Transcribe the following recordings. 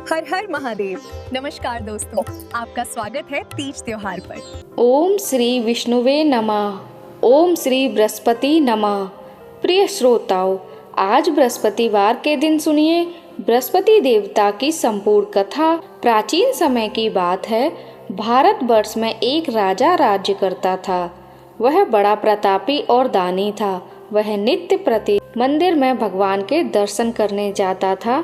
हर हर महादेव। नमस्कार दोस्तों, आपका स्वागत है तीज त्योहार पर। ओम श्री विष्णुवे नमः। ओम श्री बृहस्पति नमः। प्रिय श्रोताओं, आज बृहस्पतिवार के दिन सुनिए बृहस्पति देवता की संपूर्ण कथा। प्राचीन समय की बात है। भारतवर्ष में एक राजा राज्य करता था। वह बड़ा प्रतापी और दानी था। वह नित्य प्रति मंदिर में भगवान के दर्शन करने जाता था।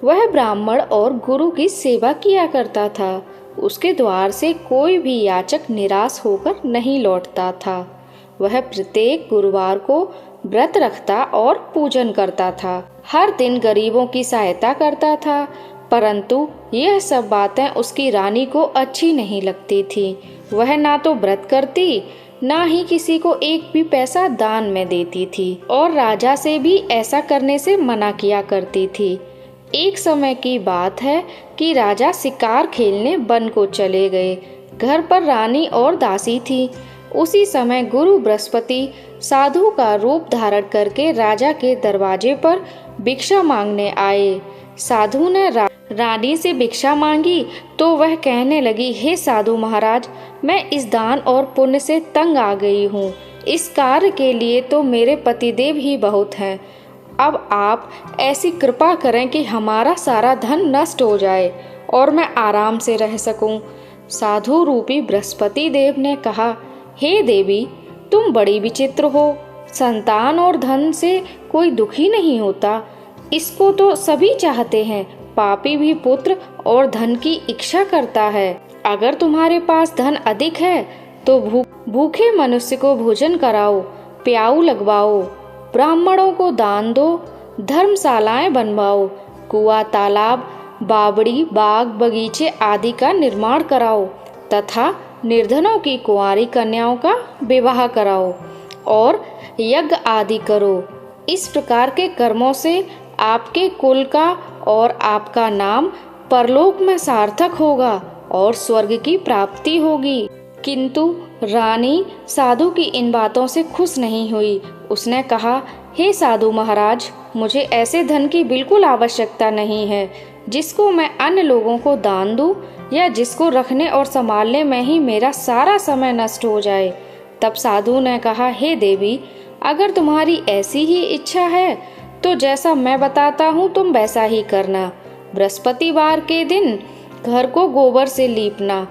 वह ब्राह्मण और गुरु की सेवा किया करता था। उसके द्वार से कोई भी याचक निराश होकर नहीं लौटता था। वह प्रत्येक गुरुवार को व्रत रखता और पूजन करता था। हर दिन गरीबों की सहायता करता था, परंतु यह सब बातें उसकी रानी को अच्छी नहीं लगती थी। वह ना तो व्रत करती, ना ही किसी को एक भी पैसा दान में देती थी और राजा से भी ऐसा करने से मना किया करती थी। एक समय की बात है कि राजा शिकार खेलने वन को चले गए। घर पर रानी और दासी थी। उसी समय गुरु बृहस्पति साधु का रूप धारण करके राजा के दरवाजे पर भिक्षा मांगने आए। साधु ने रानी से भिक्षा मांगी तो वह कहने लगी, हे साधु महाराज, मैं इस दान और पुण्य से तंग आ गई हूँ। इस कार्य के लिए तो मेरे पतिदेव ही बहुत हैं। अब आप ऐसी कृपा करें कि हमारा सारा धन नष्ट हो जाए और मैं आराम से रह सकूं। साधु रूपी बृहस्पति देव ने कहा, हे देवी, तुम बड़ी विचित्र हो। संतान और धन से कोई दुखी नहीं होता, इसको तो सभी चाहते हैं। पापी भी पुत्र और धन की इच्छा करता है। अगर तुम्हारे पास धन अधिक है तो भूखे मनुष्य को भोजन कराओ, प्याऊ लगवाओ, ब्राह्मणों को दान दो, धर्मशालाएं बनवाओ, कुआं, तालाब, बावड़ी, बाग, बगीचे आदि का निर्माण कराओ तथा निर्धनों की कुंवारी कन्याओं का विवाह कराओ और यज्ञ आदि करो। इस प्रकार के कर्मों से आपके कुल का और आपका नाम परलोक में सार्थक होगा और स्वर्ग की प्राप्ति होगी। किंतु रानी साधु की इन बातों से खुश नहीं हुई। उसने कहा, हे साधु महाराज, मुझे ऐसे धन की बिल्कुल आवश्यकता नहीं है जिसको मैं अन्य लोगों को दान दूं या जिसको रखने और संभालने में ही मेरा सारा समय नष्ट हो जाए। तब साधु ने कहा, हे देवी, अगर तुम्हारी ऐसी ही इच्छा है तो जैसा मैं बताता हूँ तुम वैसा ही करना। बृहस्पतिवार के दिन घर को गोबर से लीपना,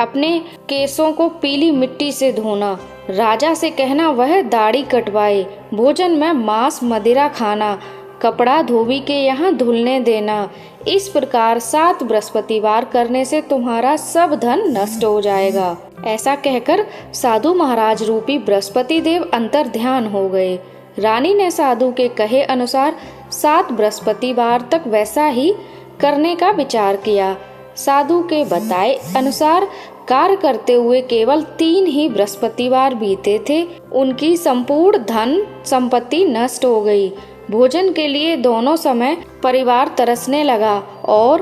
अपने केसों को पीली मिट्टी से धोना, राजा से कहना वह दाढ़ी कटवाए, भोजन में मांस मदिरा खाना, कपड़ा धोबी के यहाँ धुलने देना। इस प्रकार 7 बृहस्पतिवार करने से तुम्हारा सब धन नष्ट हो जाएगा। ऐसा कहकर साधु महाराज रूपी बृहस्पति देव अंतर ध्यान हो गए। रानी ने साधु के कहे अनुसार 7 बृहस्पतिवार तक वैसा ही करने का विचार किया। साधु के बताए अनुसार कार्य करते हुए केवल 3 ही बृहस्पतिवार बीते थे। उनकी संपूर्ण धन संपत्ति नष्ट हो गई। भोजन के लिए दोनों समय परिवार तरसने लगा और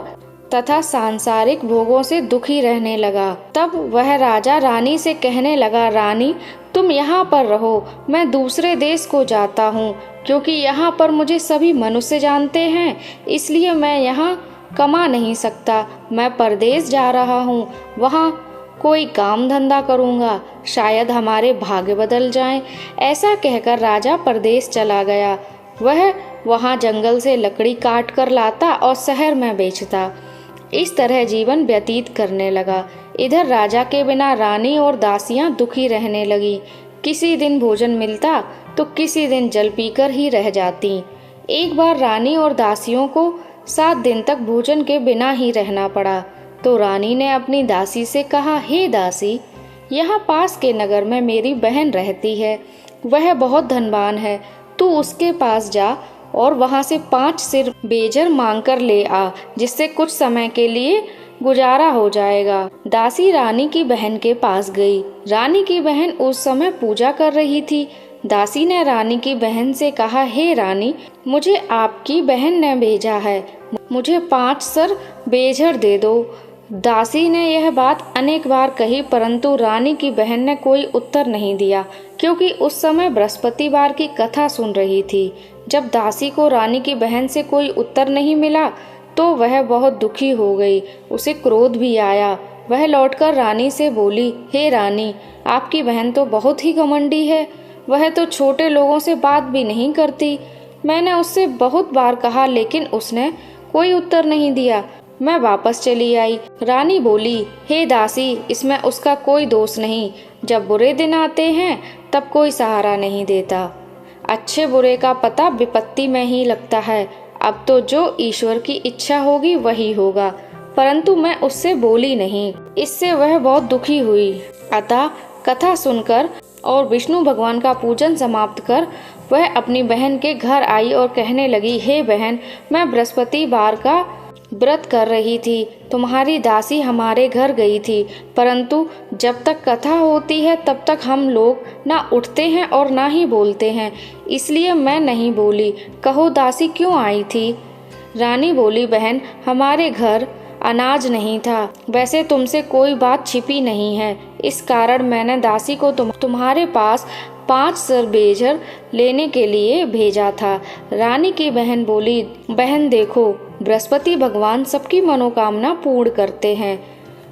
तथा सांसारिक भोगों से दुखी रहने लगा। तब वह राजा रानी से कहने लगा, रानी, तुम यहाँ पर रहो, मैं दूसरे देश को जाता हूँ, क्योंकि यहाँ पर मुझे सभी मनुष्य जानते हैं, इसलिए मैं यहाँ कमा नहीं सकता। मैं परदेश जा रहा हूँ, वहाँ कोई काम धंधा करूँगा, शायद हमारे भाग्य बदल जाएं। ऐसा कहकर राजा परदेश चला गया। वह वहाँ जंगल से लकड़ी काट कर लाता और शहर में बेचता। इस तरह जीवन व्यतीत करने लगा। इधर राजा के बिना रानी और दासियां दुखी रहने लगी। किसी दिन भोजन मिलता तो किसी दिन जल पीकर ही रह जाती। एक बार रानी और दासियों को 7 दिन तक भोजन के बिना ही रहना पड़ा। तो रानी ने अपनी दासी से कहा, हे दासी, यहाँ पास के नगर में मेरी बहन रहती है। वह बहुत धनवान है। तू उसके पास जा और वहाँ से 5 सिर बेजर मांग कर ले आ, जिससे कुछ समय के लिए गुजारा हो जाएगा। दासी रानी की बहन के पास गई। रानी की बहन उस समय पूजा कर रही थी। दासी ने रानी की बहन से कहा, हे रानी, मुझे आपकी बहन ने भेजा है, मुझे 5 सर बेजर दे दो। दासी ने यह बात अनेक बार कही, परंतु रानी की बहन ने कोई उत्तर नहीं दिया, क्योंकि उस समय बृहस्पतिवार की कथा सुन रही थी। जब दासी को रानी की बहन से कोई उत्तर नहीं मिला तो तो वह बहुत दुखी हो गई। उसे क्रोध भी आया। वह लौटकर रानी से बोली, हे रानी, आपकी बहन तो बहुत ही घमंडी है। वह तो छोटे लोगों से बात भी नहीं करती। मैंने उससे बहुत बार कहा लेकिन उसने कोई उत्तर नहीं दिया। मैं वापस चली आई। रानी बोली, हे दासी, इसमें उसका कोई दोष नहीं। जब बुरे दिन आते हैं तब कोई सहारा नहीं देता। अच्छे बुरे का पता विपत्ति में ही लगता है। अब तो जो ईश्वर की इच्छा होगी वही होगा। परंतु मैं उससे बोली नहीं। इससे वह बहुत दुखी हुई। अतः कथा सुनकर और विष्णु भगवान का पूजन समाप्त कर वह अपनी बहन के घर आई और कहने लगी, हे बहन, मैं बृहस्पतिवार का व्रत कर रही थी। तुम्हारी दासी हमारे घर गई थी, परंतु जब तक कथा होती है तब तक हम लोग ना उठते हैं और ना ही बोलते हैं, इसलिए मैं नहीं बोली। कहो दासी क्यों आई थी? रानी बोली, बहन, हमारे घर अनाज नहीं था। वैसे तुमसे कोई बात छिपी नहीं है, इस कारण मैंने दासी को तुम्हारे पास 5 सर बेजर लेने के लिए भेजा था। रानी की बहन बोली, बहन देखो, बृहस्पति भगवान सबकी मनोकामना पूर्ण करते हैं।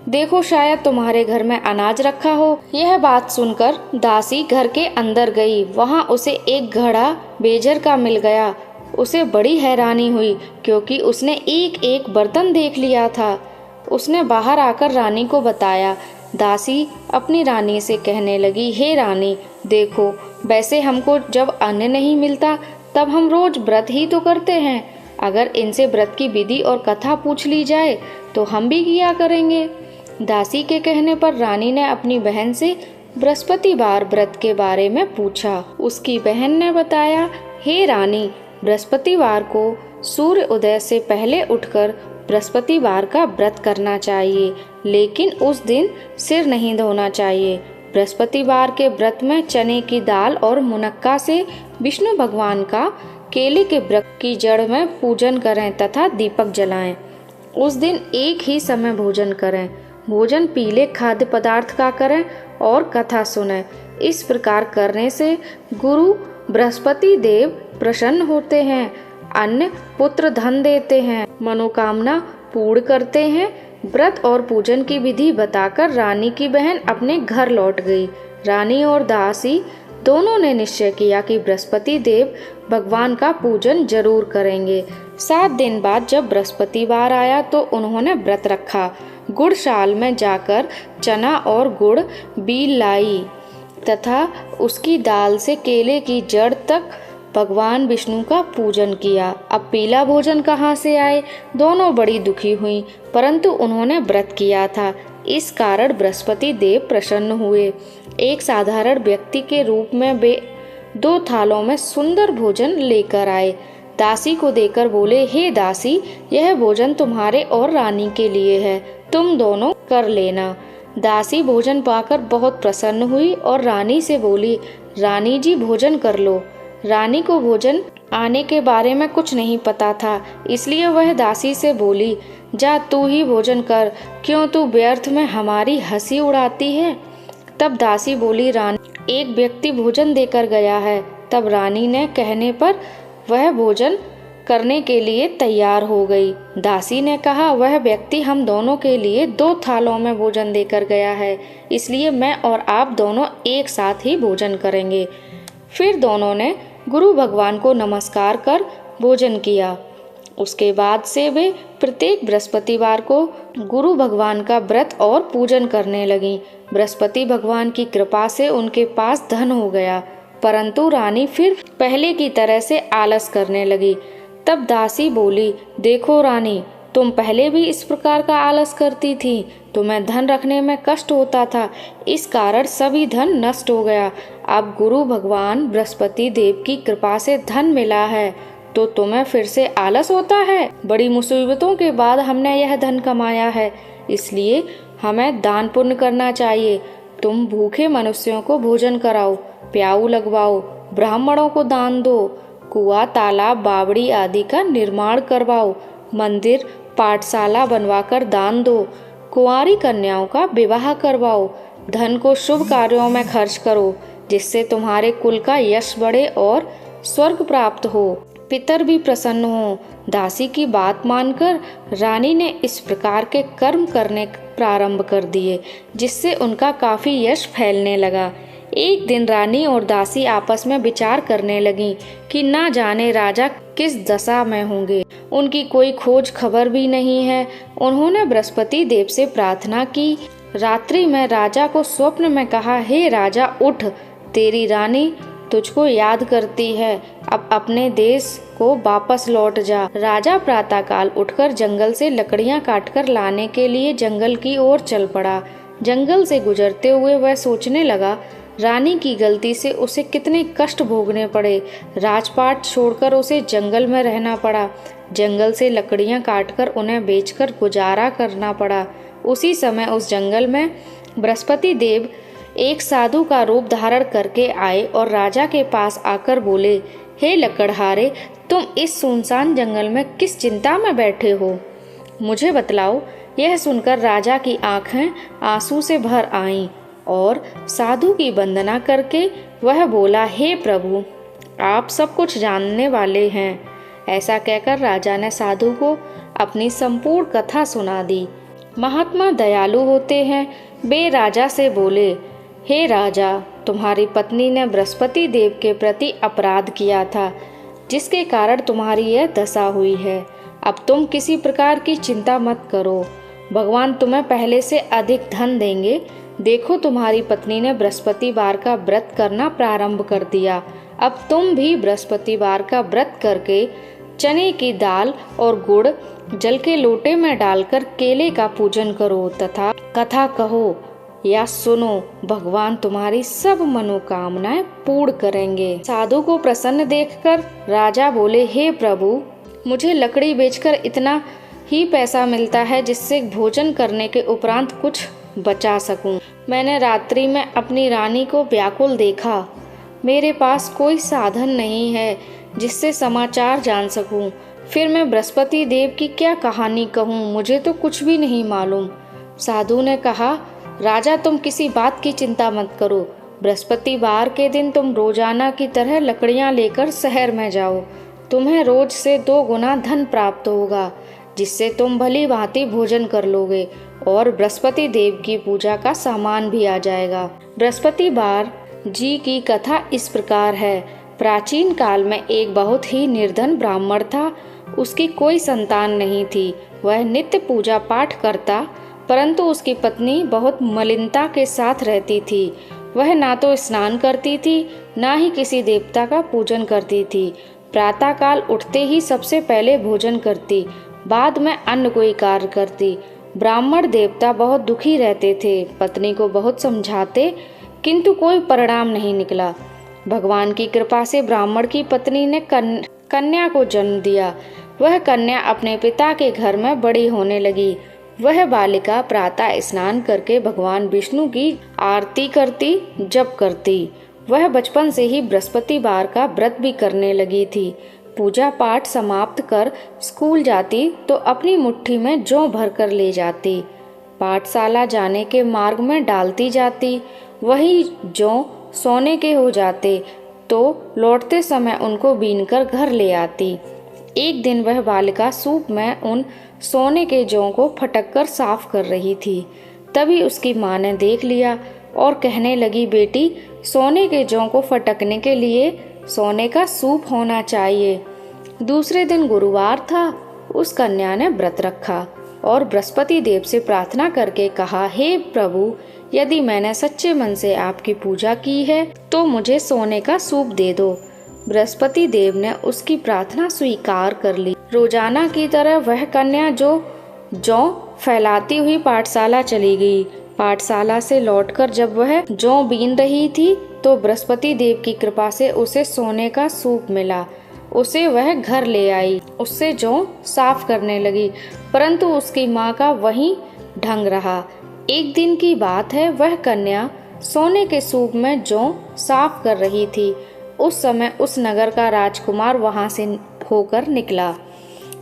देखो शायद तुम्हारे घर में अनाज रखा हो। यह बात सुनकर दासी घर के अंदर गई। वहां उसे एक घड़ा बेजर का मिल गया। उसे बड़ी हैरानी हुई क्योंकि उसने एक एक बर्तन देख लिया था। उसने बाहर आकर रानी को बताया। दासी अपनी रानी से कहने लगी, हे रानी, देखो, वैसे हमको जब अन्न नहीं मिलता तब हम रोज व्रत ही तो करते हैं। अगर इनसे व्रत की विधि और कथा पूछ ली जाए तो हम भी किया करेंगे। दासी के कहने पर रानी ने अपनी बहन से बृहस्पतिवार व्रत के बारे में पूछा। उसकी बहन ने बताया, हे रानी, बृहस्पतिवार को सूर्य उदय से पहले उठकर बृहस्पतिवार का व्रत करना चाहिए, लेकिन उस दिन सिर नहीं धोना चाहिए। बृहस्पतिवार के व्रत में चने की दाल और मुनक्का से विष्णु भगवान का केले के वृक्ष की जड़ में पूजन करें तथा दीपक जलाएं। उस दिन एक ही समय भोजन करें। भोजन पीले खाद्य पदार्थ का करें और कथा सुनें। इस प्रकार करने से गुरु बृहस्पति देव प्रसन्न होते हैं, अन्न पुत्र धन देते हैं, मनोकामना पूर्ण करते हैं। व्रत और पूजन की विधि बताकर रानी की बहन अपने घर लौट गई। रानी और दासी दोनों ने निश्चय किया कि बृहस्पति देव भगवान का पूजन जरूर करेंगे। 7 दिन बाद जब बृहस्पतिवार आया तो उन्होंने व्रत रखा। गुड़शाल में जाकर चना और गुड़ बील लाई तथा उसकी दाल से केले की जड़ तक भगवान विष्णु का पूजन किया। अब पीला भोजन कहाँ से आए? दोनों बड़ी दुखी हुई, परंतु उन्होंने व्रत किया था, इस कारण बृहस्पति देव प्रसन्न हुए। एक साधारण व्यक्ति के रूप में वे 2 थालों में सुंदर भोजन लेकर आए। दासी को देकर बोले, हे दासी, यह भोजन तुम्हारे और रानी के लिए है, तुम दोनों कर लेना। दासी भोजन पाकर बहुत प्रसन्न हुई और रानी से बोली, रानी जी भोजन कर लो। रानी को भोजन आने के बारे में कुछ नहीं पता था, इसलिए वह दासी से बोली, जा तू ही भोजन कर, क्यों तू व्यर्थ में हमारी हंसी उड़ाती है। तब दासी बोली, रानी, एक व्यक्ति भोजन देकर गया है। तब रानी ने कहने पर वह भोजन करने के लिए तैयार हो गई। दासी ने कहा, वह व्यक्ति हम दोनों के लिए 2 थालों में भोजन देकर गया है, इसलिए मैं और आप दोनों एक साथ ही भोजन करेंगे। फिर दोनों ने गुरु भगवान को नमस्कार कर भोजन किया। उसके बाद से वे प्रत्येक बृहस्पतिवार को गुरु भगवान का व्रत और पूजन करने लगीं। बृहस्पति भगवान की कृपा से उनके पास धन हो गया, परंतु रानी फिर पहले की तरह से आलस करने लगी। तब दासी बोली, देखो रानी, तुम पहले भी इस प्रकार का आलस करती थी, तुम्हें धन रखने में कष्ट होता था, इस कारण सभी धन नष्ट हो गया। अब गुरु भगवान बृहस्पति देव की कृपा से धन मिला है तो तुम्हें फिर से आलस होता है। बड़ी मुसीबतों के बाद हमने यह धन कमाया है, इसलिए हमें दान पुण्य करना चाहिए। तुम भूखे मनुष्यों को भोजन कराओ, प्याऊ लगवाओ, ब्राह्मणों को दान दो, कुआं, तालाब, बावड़ी आदि का निर्माण करवाओ, मंदिर, पाठशाला बनवाकर दान दो, कुंवारी कन्याओं का विवाह करवाओ, धन को शुभ कार्यों में खर्च करो, जिससे तुम्हारे कुल का यश बढ़े और स्वर्ग प्राप्त हो। पितर भी प्रसन्न हों। दासी की बात मानकर रानी ने इस प्रकार के कर्म करने प्रारंभ कर दिए, जिससे उनका काफी यश फैलने लगा। एक दिन रानी और दासी आपस में विचार करने लगी कि ना जाने राजा किस दशा में होंगे। उनकी कोई खोज खबर भी नहीं है। उन्होंने बृहस्पति देव से प्रार्थना की। रात्रि में राजा को स्वप्न में कहा, हे राजा उठ, तेरी रानी तुझको याद करती है, अब अपने देश को वापस लौट जा। राजा प्रातःकाल उठकर जंगल से लकड़ियां काटकर लाने के लिए जंगल की ओर चल पड़ा। जंगल से गुजरते हुए वह सोचने लगा, रानी की गलती से उसे कितने कष्ट भोगने पड़े। राजपाट छोड़कर उसे जंगल में रहना पड़ा। जंगल से लकड़ियां काटकर उन्हें बेचकर गुजारा करना पड़ा। उसी समय उस जंगल में बृहस्पति देव एक साधु का रूप धारण करके आए और राजा के पास आकर बोले, हे लकड़हारे, तुम इस सुनसान जंगल में किस चिंता में बैठे हो, मुझे बतलाओ। यह सुनकर राजा की आंखें आंसू से भर आईं और साधु की वंदना करके वह बोला, हे प्रभु, आप सब कुछ जानने वाले हैं। ऐसा कहकर राजा ने साधु को अपनी संपूर्ण कथा सुना दी। महात्मा दयालु होते हैं। वे राजा से बोले, हे राजा, तुम्हारी पत्नी ने बृहस्पति देव के प्रति अपराध किया था, जिसके कारण तुम्हारी यह दशा हुई है। अब तुम किसी प्रकार की चिंता मत करो, भगवान तुम्हें पहले से अधिक धन देंगे। देखो, तुम्हारी पत्नी ने बृहस्पतिवार का व्रत करना प्रारंभ कर दिया। अब तुम भी बृहस्पतिवार का व्रत करके चने की दाल और गुड़ जल के लोटे में डालकर केले का पूजन करो तथा कथा कहो या सुनो, भगवान तुम्हारी सब मनोकामनाएं पूर्ण करेंगे। साधु को प्रसन्न देखकर राजा बोले, हे प्रभु, मुझे लकड़ी बेचकर इतना ही पैसा मिलता है जिससे भोजन करने के उपरांत कुछ बचा सकूं। मैंने रात्रि में अपनी रानी को व्याकुल देखा। मेरे पास कोई साधन नहीं है जिससे समाचार जान सकूं। फिर मैं बृहस्पति देव की क्या कहानी कहूं, मुझे तो कुछ भी नहीं मालूम। साधु ने कहा, राजा, तुम किसी बात की चिंता मत करो। बृहस्पतिवार के दिन तुम रोजाना की तरह लकड़ियां लेकर शहर में जाओ। तुम्हें रोज से 2 गुना धन प्राप्त होगा, जिससे तुम भली भांति भोजन कर लोगे और बृहस्पति देव की पूजा का सामान भी आ जाएगा। बृहस्पतिवार जी की कथा इस प्रकार है। प्राचीन काल में एक बहुत ही निर्धन ब्राह्मण था। उसकी कोई संतान नहीं थी। वह नित्य पूजा पाठ करता, परंतु उसकी पत्नी बहुत मलिनता के साथ रहती थी। वह ना तो स्नान करती थी, ना ही किसी देवता का पूजन करती थी। प्रातःकाल उठते ही सबसे पहले भोजन करती, बाद में अन्य कोई कार्य करती। ब्राह्मण देवता बहुत दुखी रहते थे। पत्नी को बहुत समझाते, किंतु कोई परिणाम नहीं निकला। भगवान की कृपा से ब्राह्मण की पत्नी ने कन्या को जन्म दिया। वह कन्या अपने पिता के घर में बड़ी होने लगी। वह बालिका प्रातः स्नान करके भगवान विष्णु की आरती करती, जप करती। वह बचपन से ही बृहस्पतिवार का व्रत भी करने लगी थी। पूजा पाठ समाप्त कर स्कूल जाती तो अपनी मुट्ठी में जौ भरकर ले जाती। पाठशाला जाने के मार्ग में डालती जाती। वही जौ सोने के हो जाते तो लौटते समय उनको बीनकर घर ले आती। एक दिन वह बालिका सूप में उन सोने के जौ को फटक कर साफ कर रही थी। तभी उसकी माँ ने देख लिया और कहने लगी, बेटी, सोने के जौ को फटकने के लिए सोने का सूप होना चाहिए। दूसरे दिन गुरुवार था। उस कन्या ने व्रत रखा और बृहस्पति देव से प्रार्थना करके कहा, हे प्रभु, यदि मैंने सच्चे मन से आपकी पूजा की है तो मुझे सोने का सूप दे दो। बृहस्पति देव ने उसकी प्रार्थना स्वीकार कर ली। रोजाना की तरह वह कन्या जौ फैलाती हुई पाठशाला चली गई। पाठशाला से लौटकर जब वह जौ बीन रही थी तो बृहस्पति देव की कृपा से उसे सोने का सूप मिला। उसे वह घर ले आई। उससे जौ साफ करने लगी, परंतु उसकी माँ का वही ढंग रहा। एक दिन की बात है, वह कन्या सोने के सूप में जौ साफ कर रही थी। उस समय उस नगर का राजकुमार वहां से होकर निकला।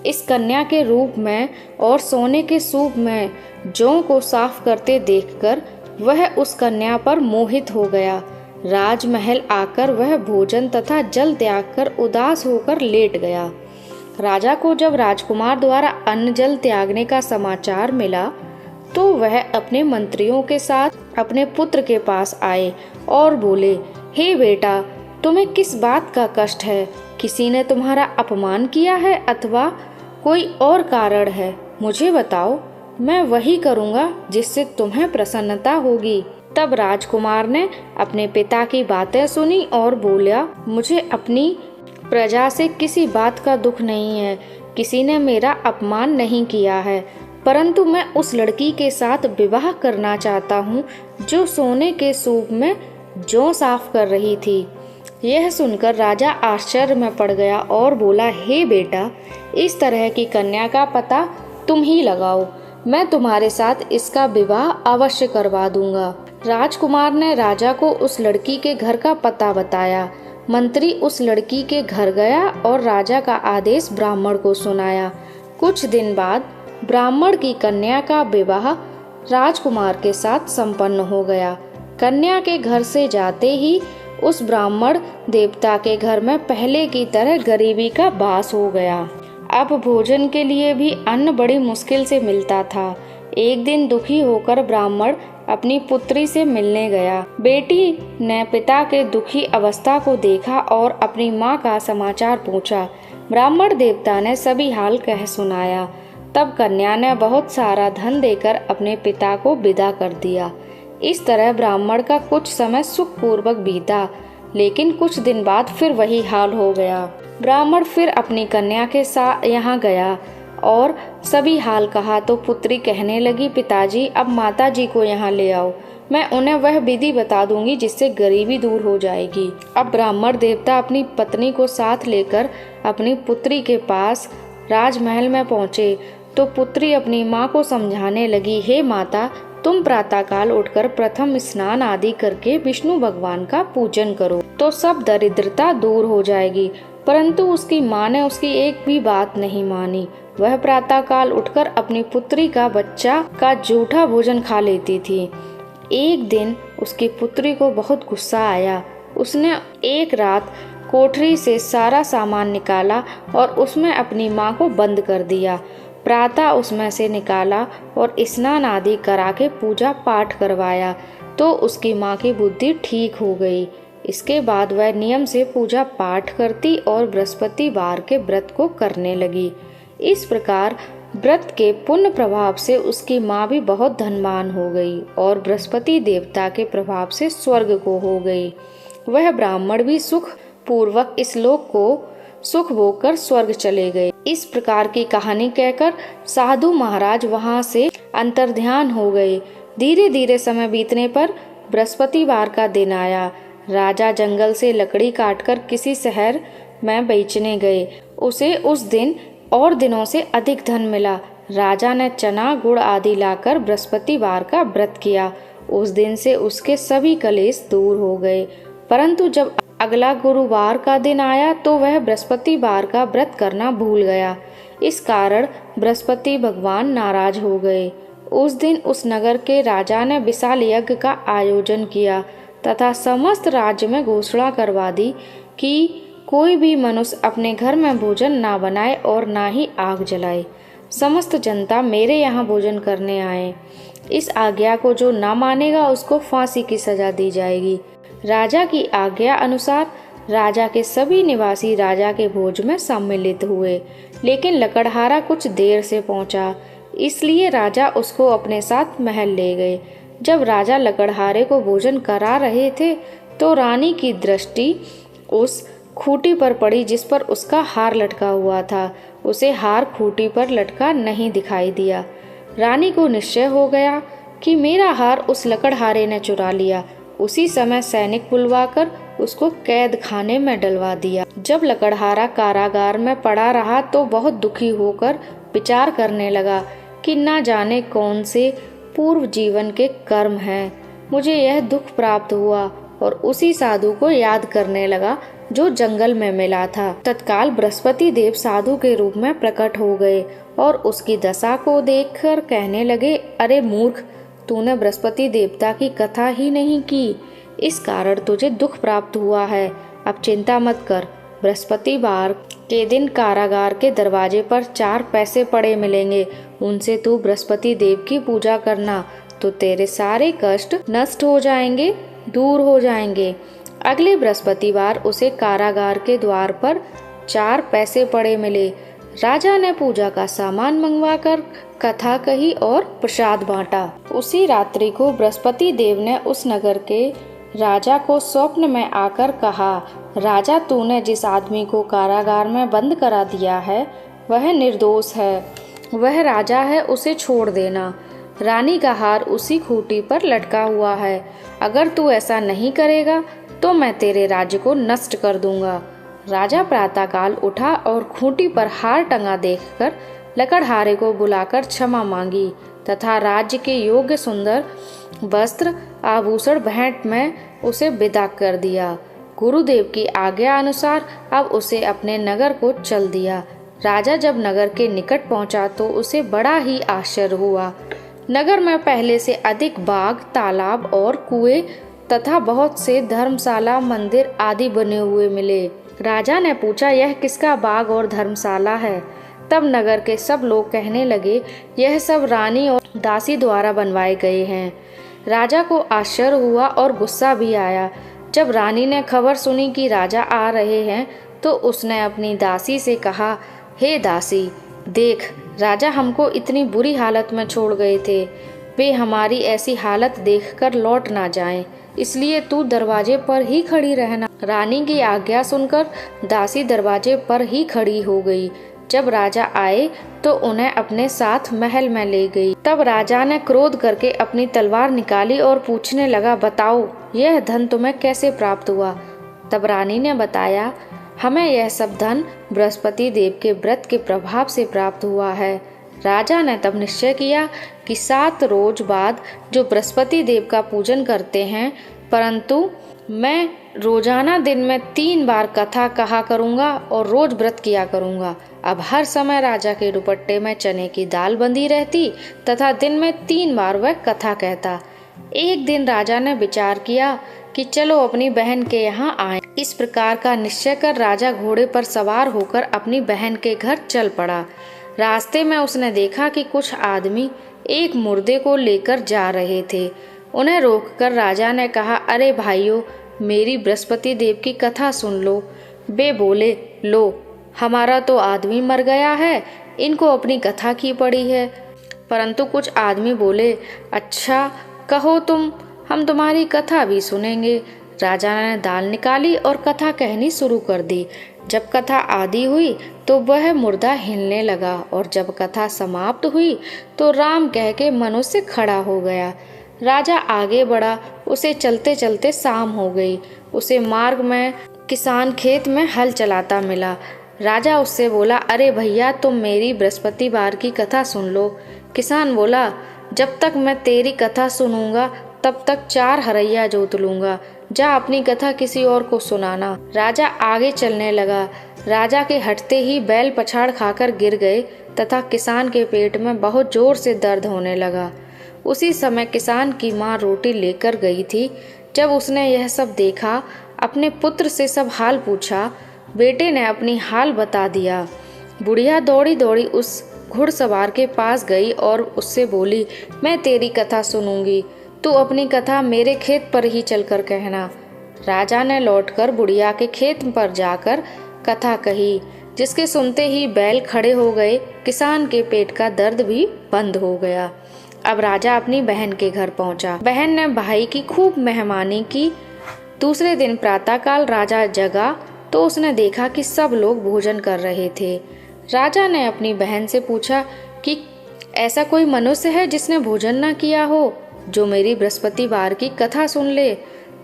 इस कन्या के रूप में और सोने के सूप में जौ को साफ करते देखकर वह उस कन्या पर मोहित हो गया। राजमहल आकर वह भोजन तथा जल त्याग कर उदास होकर लेट गया। राजा को जब राजकुमार द्वारा अन्न जल त्यागने का समाचार मिला तो वह अपने मंत्रियों के साथ अपने पुत्र के पास आए और बोले, हे बेटा, तुम्हें किस बात का कष्ट है? किसी ने तुम्हारा अपमान किया है अथवा कोई और कारण है? मुझे बताओ, मैं वही करूँगा जिससे तुम्हें प्रसन्नता होगी। तब राजकुमार ने अपने पिता की बातें सुनी और बोला, मुझे अपनी प्रजा से किसी बात का दुख नहीं है। किसी ने मेरा अपमान नहीं किया है, परंतु मैं उस लड़की के साथ विवाह करना चाहता हूँ जो सोने के सूप में जौ साफ कर रही थी। यह सुनकर राजा आश्चर्य में पड़ गया और बोला, हे बेटा, इस तरह की कन्या का पता तुम ही लगाओ, मैं तुम्हारे साथ इसका विवाह अवश्य करवा दूंगा। राजकुमार ने राजा को उस लड़की के घर का पता बताया। मंत्री उस लड़की के घर गया और राजा का आदेश ब्राह्मण को सुनाया। कुछ दिन बाद ब्राह्मण की कन्या का विवाह राजकुमार के साथ संपन्न हो गया। कन्या के घर से जाते ही उस ब्राह्मण देवता के घर में पहले की तरह गरीबी का वास हो गया। अब भोजन के लिए भी अन्न बड़ी मुश्किल से मिलता था। एक दिन दुखी होकर ब्राह्मण अपनी पुत्री से मिलने गया। बेटी ने पिता के दुखी अवस्था को देखा और अपनी माँ का समाचार पूछा। ब्राह्मण देवता ने सभी हाल कह सुनाया। तब कन्या ने बहुत सारा धन देकर अपने पिता को विदा कर दिया। इस तरह ब्राह्मण का कुछ समय सुखपूर्वक बीता, लेकिन कुछ दिन बाद फिर वही हाल हो गया। ब्राह्मण फिर अपनी कन्या के साथ यहाँ गया और सभी हाल कहा तो पुत्री कहने लगी, पिताजी, अब माताजी को यहाँ ले आओ, मैं उन्हें वह विधि बता दूंगी जिससे गरीबी दूर हो जाएगी। अब ब्राह्मण देवता अपनी पत्नी को साथ लेकर अपनी पुत्री के पास राजमहल में पहुँचे तो पुत्री अपनी माँ को समझाने लगी, हे माता, तुम प्रातःकाल उठकर प्रथम स्नान आदि करके विष्णु भगवान का पूजन करो तो सब दरिद्रता दूर हो जाएगी। परंतु उसकी माँ ने उसकी एक भी बात नहीं मानी। वह प्रातःकाल उठकर अपनी पुत्री का बच्चा का जूठा भोजन खा लेती थी। एक दिन उसकी पुत्री को बहुत गुस्सा आया। उसने एक रात कोठरी से सारा सामान निकाला और उसमें अपनी माँ को बंद कर दिया। प्रातः उसमें से निकाला और स्नान आदि करा के पूजा पाठ करवाया तो उसकी माँ की बुद्धि ठीक हो गई। इसके बाद वह नियम से पूजा पाठ करती और बृहस्पतिवार के व्रत को करने लगी। इस प्रकार व्रत के पुण्य प्रभाव से उसकी माँ भी बहुत धनवान हो गई और बृहस्पति देवता के प्रभाव से स्वर्ग को हो गई। वह ब्राह्मण भी सुख पूर्वक इस लोक को सुख भोग कर स्वर्ग चले गए। इस प्रकार की कहानी कहकर साधु महाराज वहां से अंतर्ध्यान हो गए। धीरे धीरे समय बीतने पर बृहस्पतिवार का दिन आया। राजा जंगल से लकड़ी काटकर किसी शहर में बेचने गए। उसे उस दिन और दिनों से अधिक धन मिला। राजा ने चना गुड़ आदि लाकर बृहस्पतिवार का व्रत किया। उस दिन से उसके सभी कलेश दूर हो गए। परंतु जब अगला गुरुवार का दिन आया तो वह बृहस्पतिवार का व्रत करना भूल गया। इस कारण बृहस्पति भगवान नाराज हो गए। उस दिन उस नगर के राजा ने विशाल यज्ञ का आयोजन किया तथा समस्त राज्य में घोषणा करवा दी कि कोई भी मनुष्य अपने घर में भोजन ना बनाए और ना ही आग जलाए। समस्त जनता मेरे यहाँ भोजन करने आए। इस आज्ञा को जो ना मानेगा उसको फांसी की सजा दी जाएगी। राजा की आज्ञा अनुसार राजा के सभी निवासी राजा के भोज में सम्मिलित हुए, लेकिन लकड़हारा कुछ देर से पहुंचा, इसलिए राजा उसको अपने साथ महल ले गए। जब राजा लकड़हारे को भोजन करा रहे थे तो रानी की दृष्टि उस खूंटी पर पड़ी जिस पर उसका हार लटका हुआ था। उसे हार खूंटी पर लटका नहीं दिखाई दिया। रानी को निश्चय हो गया कि मेरा हार उस लकड़हारे ने चुरा लिया। उसी समय सैनिक बुलवाकर उसको कैद खाने में डलवा दिया। जब लकड़हारा कारागार में पड़ा रहा तो बहुत दुखी होकर विचार करने लगा कि ना जाने कौन से पूर्व जीवन के कर्म हैं, मुझे यह दुख प्राप्त हुआ, और उसी साधु को याद करने लगा जो जंगल में मिला था। तत्काल बृहस्पति देव साधु के रूप में प्रकट हो गए और उसकी दशा को देखकर कहने लगे, अरे मूर्ख, तूने बृहस्पति देवता की कथा ही नहीं की। इस कारण तुझे दुख प्राप्त हुआ है। अब चिंता मत कर। बृहस्पतिवार के दिन कारागार के दरवाजे पर 4 पैसे पड़े मिलेंगे, उनसे तू बृहस्पति देव की पूजा करना तो तेरे सारे कष्ट नष्ट हो जाएंगे, दूर हो जाएंगे। अगले बृहस्पतिवार उसे कारागार के द्वार पर 4 पैसे पड़े मिले। राजा ने पूजा का सामान मंगवाकर कथा कही और प्रसाद बांटा। उसी रात्रि को बृहस्पति देव ने उस नगर के राजा को स्वप्न में आकर कहा, राजा, तूने जिस आदमी को कारागार में बंद करा दिया है वह निर्दोष है, वह राजा है, उसे छोड़ देना। रानी का हार उसी खूंटी पर लटका हुआ है। अगर तू ऐसा नहीं करेगा तो मैं तेरे राज्य को नष्ट कर दूंगा। राजा प्रातःकाल उठा और खूंटी पर हार टंगा देखकर लकड़हारे को बुलाकर क्षमा मांगी तथा राज्य के योग्य सुंदर वस्त्र आभूषण भेंट में उसे विदा कर दिया। गुरुदेव की आज्ञा अनुसार अब उसे अपने नगर को चल दिया। राजा जब नगर के निकट पहुंचा तो उसे बड़ा ही आश्चर्य हुआ। नगर में पहले से अधिक बाग, तालाब और कुएं तथा बहुत से धर्मशाला, मंदिर आदि बने हुए मिले। राजा ने पूछा, यह किसका बाग और धर्मशाला है? तब नगर के सब लोग कहने लगे, यह सब रानी और दासी द्वारा बनवाए गए हैं। राजा को आश्चर्य हुआ और गुस्सा भी आया। जब रानी ने खबर सुनी कि राजा आ रहे हैं तो उसने अपनी दासी से कहा, हे दासी, देख, राजा हमको इतनी बुरी हालत में छोड़ गए थे। वे हमारी ऐसी हालत देखकर लौट ना जाएं, इसलिए तू दरवाजे पर ही खड़ी रहना। रानी की आज्ञा सुनकर दासी दरवाजे पर ही खड़ी हो गई। जब राजा आए तो उन्हें अपने साथ महल में ले गई। तब राजा ने क्रोध करके अपनी तलवार निकाली और पूछने लगा, बताओ, यह धन तुम्हें कैसे प्राप्त हुआ? तब रानी ने बताया, हमें यह सब धन बृहस्पति देव के व्रत के प्रभाव से प्राप्त हुआ है। राजा ने तब निश्चय किया कि 7 रोज बाद जो बृहस्पति देव का पूजन करते हैं, परंतु मैं रोजाना दिन में 3 बार कथा कहा करूंगा और रोज व्रत किया करूंगा। अब हर समय राजा के दुपट्टे में चने की दाल बंधी रहती तथा दिन में 3 बार वह कथा कहता। एक दिन राजा ने विचार किया कि चलो अपनी बहन के यहाँ आए। इस प्रकार का निश्चय कर राजा घोड़े पर सवार होकर अपनी बहन के घर चल पड़ा। रास्ते में उसने देखा कि कुछ आदमी एक मुर्दे को लेकर जा रहे थे। उन्हें रोककर राजा ने कहा, अरे भाइयों, मेरी बृहस्पति देव की कथा सुन लो। वे बोले, लो, हमारा तो आदमी मर गया है, इनको अपनी कथा की पड़ी है। परंतु कुछ आदमी बोले, अच्छा, कहो तुम, हम तुम्हारी कथा भी सुनेंगे। राजा ने दाल निकाली और कथा कहनी शुरू कर दी। जब कथा आदि हुई तो वह मुर्दा हिलने लगा और जब कथा समाप्त हुई तो राम कह के मनुष्य खड़ा हो गया। राजा आगे बढ़ा, उसे चलते चलते शाम हो गई। उसे मार्ग में किसान खेत में हल चलाता मिला। राजा उससे बोला, अरे भैया, तुम मेरी बृहस्पतिवार की कथा सुन लो। किसान बोला, जब तक मैं तेरी कथा सुनूंगा तब तक 4 हरैया जोत लूंगा। जा अपनी कथा किसी और को सुनाना। राजा आगे चलने लगा। राजा के हटते ही बैल पछाड़ खाकर गिर गए तथा किसान के पेट में बहुत जोर से दर्द होने लगा। उसी समय किसान की माँ रोटी लेकर गई थी। जब उसने यह सब देखा, अपने पुत्र से सब हाल पूछा। बेटे ने अपनी हाल बता दिया। बुढ़िया दौड़ी दौड़ी उस घुड़सवार के पास गई और उससे बोली, मैं तेरी कथा सुनूंगी, तू अपनी कथा मेरे खेत पर ही चलकर कहना। राजा ने लौटकर बुढ़िया के खेत पर जाकर कथा कही, जिसके सुनते ही बैल खड़े हो गए। किसान के पेट का दर्द भी बंद हो गया। अब राजा अपनी बहन के घर पहुंचा। बहन ने भाई की खूब मेहमानी की। दूसरे दिन प्रातःकाल राजा जगा तो उसने देखा कि सब लोग भोजन कर रहे थे। राजा ने अपनी बहन से पूछा कि ऐसा कोई मनुष्य है जिसने भोजन न किया हो, जो मेरी बृहस्पतिवार की कथा सुन ले?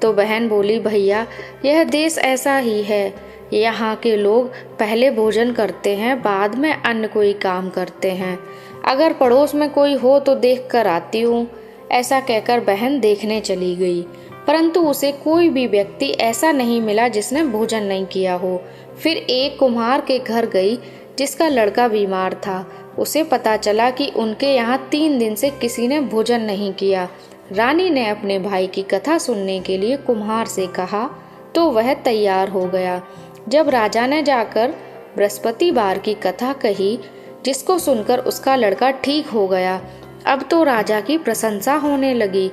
तो बहन बोली, भैया, यह देश ऐसा ही है। यहाँ के लोग पहले भोजन करते हैं, बाद में अन्य कोई काम करते हैं। अगर पड़ोस में कोई हो तो देख कर आती हूँ। ऐसा कहकर बहन देखने चली गई, परंतु उसे कोई भी व्यक्ति ऐसा नहीं मिला जिसने भोजन नहीं किया हो। फिर एक कुम्हार के घर गई जिसका लड़का बीमार था। उसे पता चला कि उनके यहाँ 3 दिन से किसी ने भोजन नहीं किया। रानी ने अपने भाई की कथा सुनने के लिए कुम्हार से कहा तो वह तैयार हो गया। जब राजा ने जाकर बृहस्पतिवार की कथा कही, जिसको सुनकर उसका लड़का ठीक हो गया। अब तो राजा की प्रशंसा होने लगी।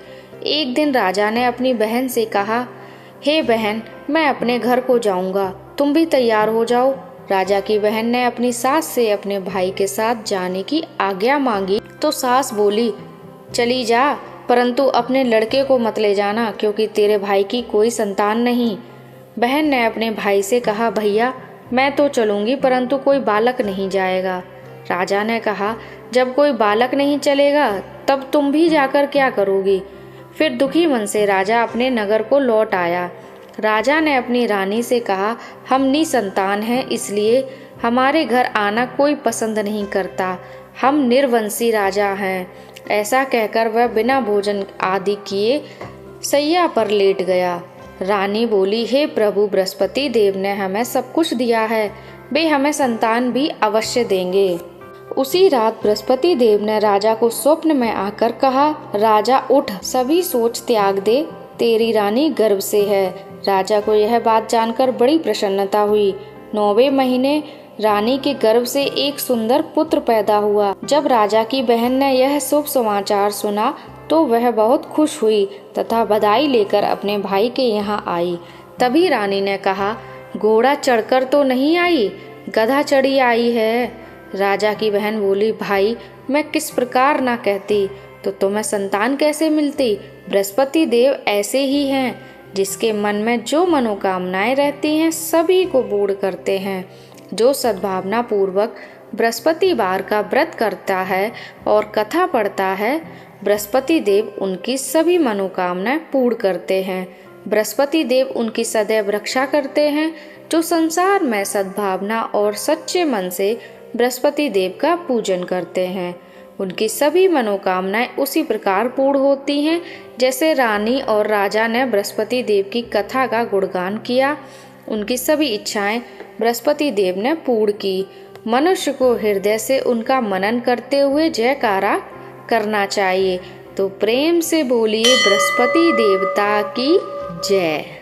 एक दिन राजा ने अपनी बहन से कहा, हे बहन, मैं अपने घर को जाऊंगा, तुम भी तैयार हो जाओ। राजा की बहन ने अपनी सास से अपने भाई के साथ जाने की आज्ञा मांगी तो सास बोली, चली जा, परंतु अपने लड़के को मत ले जाना, क्योंकि तेरे भाई की कोई संतान नहीं। बहन ने अपने भाई से कहा, भैया मैं तो चलूंगी, परंतु कोई बालक नहीं जाएगा। राजा ने कहा, जब कोई बालक नहीं चलेगा तब तुम भी जाकर क्या करोगी। फिर दुखी मन से राजा अपने नगर को लौट आया। राजा ने अपनी रानी से कहा, हम निसंतान हैं, इसलिए हमारे घर आना कोई पसंद नहीं करता, हम निर्वंशी राजा हैं। ऐसा कहकर वह बिना भोजन आदि किए सैया पर लेट गया। रानी बोली, हे प्रभु, बृहस्पति देव ने हमें सब कुछ दिया है, वे हमें संतान भी अवश्य देंगे। उसी रात बृहस्पति देव ने राजा को स्वप्न में आकर कहा, राजा उठ, सभी सोच त्याग दे, तेरी रानी गर्भ से है। राजा को यह बात जानकर बड़ी प्रसन्नता हुई। 9वें महीने रानी के गर्भ से एक सुंदर पुत्र पैदा हुआ। जब राजा की बहन ने यह शुभ समाचार सुना तो वह बहुत खुश हुई तथा बधाई लेकर अपने भाई के यहाँ आई। तभी रानी ने कहा, घोड़ा चढ़कर तो नहीं आई, गधा चढ़ी आई है। राजा की बहन बोली, भाई मैं किस प्रकार ना कहती, तो तुम्हें संतान कैसे मिलती। बृहस्पति देव ऐसे ही हैं, जिसके मन में जो मनोकामनाएं रहती हैं सभी को पूर्ण करते हैं। जो सद्भावना पूर्वक बृहस्पतिवार का व्रत करता है और कथा पढ़ता है, बृहस्पति देव उनकी सभी मनोकामनाएं पूर्ण करते हैं। बृहस्पति देव उनकी सदैव रक्षा करते हैं। जो संसार में सद्भावना और सच्चे मन से बृहस्पति देव का पूजन करते हैं, उनकी सभी मनोकामनाएं उसी प्रकार पूर्ण होती हैं जैसे रानी और राजा ने बृहस्पति देव की कथा का गुणगान किया। उनकी सभी इच्छाएं बृहस्पति देव ने पूर्ण की। मनुष्य को हृदय से उनका मनन करते हुए जयकारा करना चाहिए। तो प्रेम से बोलिए, बृहस्पति देवता की जय।